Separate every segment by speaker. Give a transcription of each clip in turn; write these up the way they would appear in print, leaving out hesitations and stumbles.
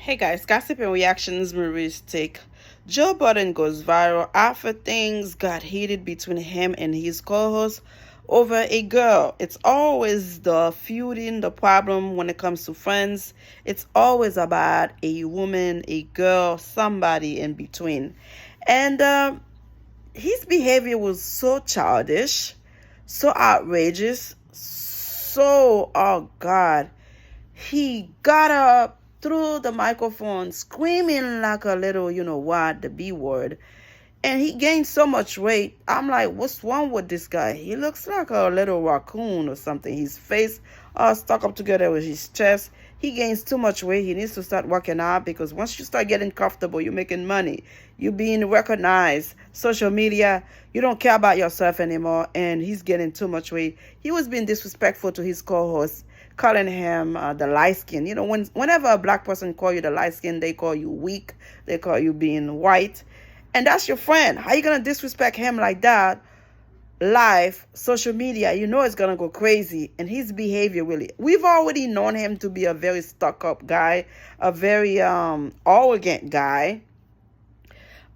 Speaker 1: Hey guys, gossip and reactions, Marie's take. Joe Budden goes viral after things got heated between him and his co-host over a girl. It's always the feuding, the problem when it comes to friends. It's always about a woman, a girl, somebody in between. And his behavior was so childish, so outrageous, so, oh God. He got up through the microphone screaming like a little, you know what, the B word. And he gained so much weight. I'm like, what's wrong with this guy? He looks like a little raccoon or something. His face all stuck up together with his chest. He gains too much weight. He needs to start working out because once you start getting comfortable, you're making money. You're being recognized. Social media, you don't care about yourself anymore. And he's getting too much weight. He was being disrespectful to his co-host, calling him the light skin. You know, whenever a black person call you the light skin, they call you weak. They call you being white. And that's your friend. How you going to disrespect him like that? Live, social media, you know it's going to go crazy. And his behavior really. We've already known him to be a very stuck-up guy, a very arrogant guy.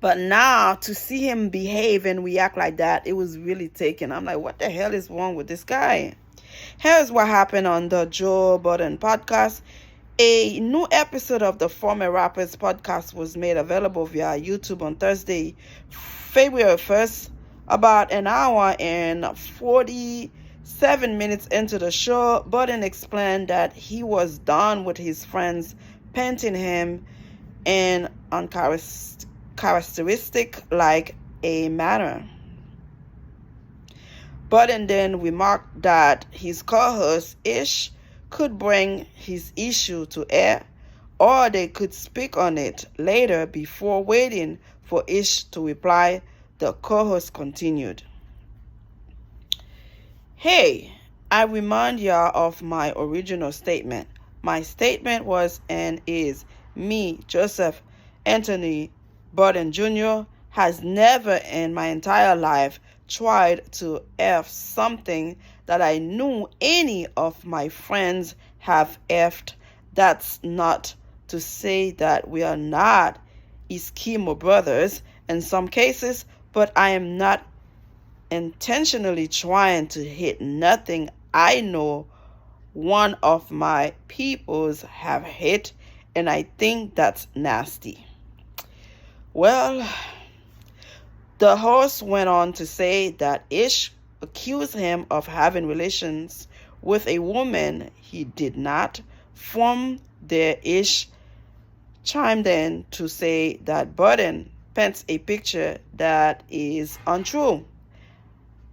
Speaker 1: But now to see him behave and react like that, it was really taken. I'm like, what the hell is wrong with this guy? Here's what happened on the Joe Budden podcast. A new episode of the former rapper's podcast was made available via YouTube on Thursday, February 1st. About an hour and 47 minutes into the show, Budden explained that he was done with his friends painting him in uncharacteristic like a manner. Budden then remarked that his co-host Ish could bring his issue to air, or they could speak on it later. Before waiting for Ish to reply, the co-host continued. Hey, I remind y'all of my original statement. My statement was and is me, Joseph Anthony Budden Jr., has never in my entire life tried to F something that I knew any of my friends have F'd. That's not to say that we are not Eskimo brothers in some cases, but I am not intentionally trying to hit nothing I know one of my peoples have hit, and I think that's nasty. Well, the host went on to say that Ish accused him of having relations with a woman he did not. From there, Ish chimed in to say that Budden paints a picture that is untrue.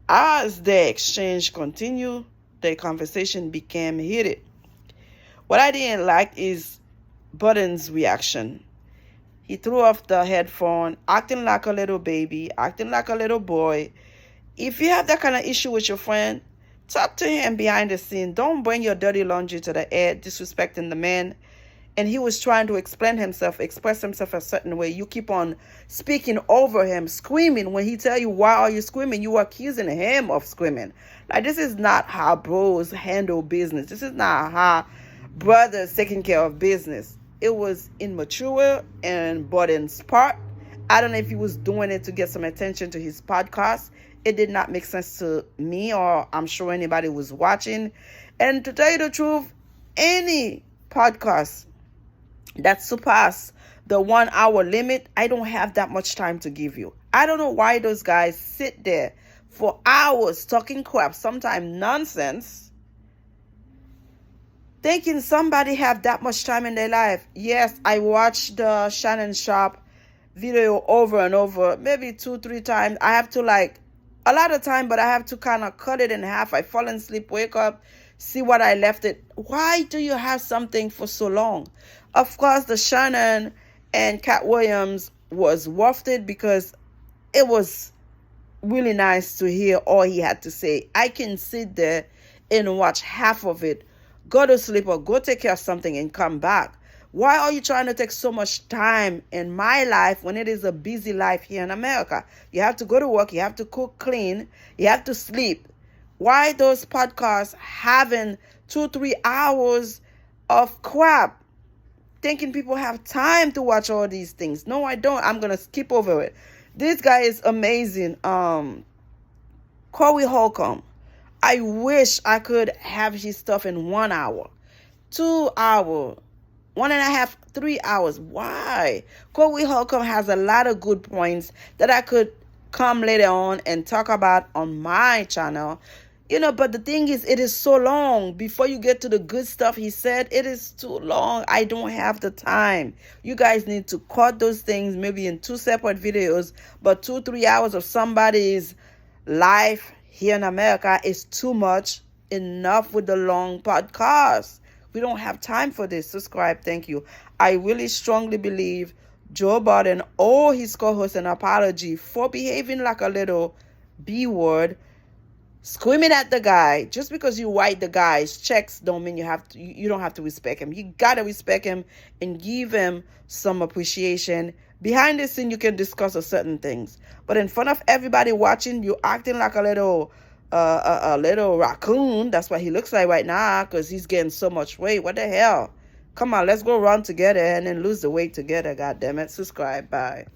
Speaker 1: As the exchange continued, the conversation became heated. What I didn't like is Budden's reaction. He threw off the headphone, acting like a little baby, acting like a little boy. If you have that kind of issue with your friend, talk to him behind the scene. Don't bring your dirty laundry to the air, disrespecting the man. And he was trying to explain himself, express himself a certain way. You keep on speaking over him, screaming. When he tell you, why are you screaming? You are accusing him of screaming. Like, this is not how bros handle business. This is not how brothers taking care of business. It was immature and Budden's part. I don't know if he was doing it to get some attention to his podcast. It did not make sense to me, or I'm sure anybody was watching. And to tell you the truth, any podcast that surpass the 1 hour limit, I don't have that much time to give you. I don't know why those guys sit there for hours talking crap, sometimes nonsense, thinking somebody have that much time in their life. Yes, I watched the Shannon Sharp video over and over, maybe 2-3 times. I have to a lot of time, but I have to kind of cut it in half. I fall asleep, wake up, see what I left it. Why do you have something for so long? Of course, the Shannon and Cat Williams was worth it because it was really nice to hear all he had to say. I can sit there and watch half of it, go to sleep or go take care of something and come back. Why are you trying to take so much time in my life when it is a busy life here in America? You have to go to work, you have to cook, clean, you have to sleep. Why those podcasts having 2-3 hours of crap? thinking people have time to watch all these things. No, I don't. I'm gonna skip over it. This guy is amazing. Corey Holcomb. I wish I could have his stuff in 1 hour, 2 hour, 1.5, 3 hours. Why? Corey Holcomb has a lot of good points that I could come later on and talk about on my channel. But the thing is, it is so long before you get to the good stuff he said. It is too long. I don't have the time. You guys need to cut those things maybe in 2 separate videos, but 2-3 hours of somebody's life here in America is too much. Enough with the long podcast. We don't have time for this. Subscribe. Thank you. I really strongly believe Joe Budden owe his co-host an apology for behaving like a little B-word, screaming at the guy. Just because you write the guy's checks don't mean you don't have to respect him. You gotta respect him and give him some appreciation. Behind the scene, you can discuss certain things, but in front of everybody watching, you're acting like a little raccoon. That's what he looks like right now, because he's getting so much weight. What the hell? Come on, let's go run together and then lose the weight together. God damn it. Subscribe. Bye.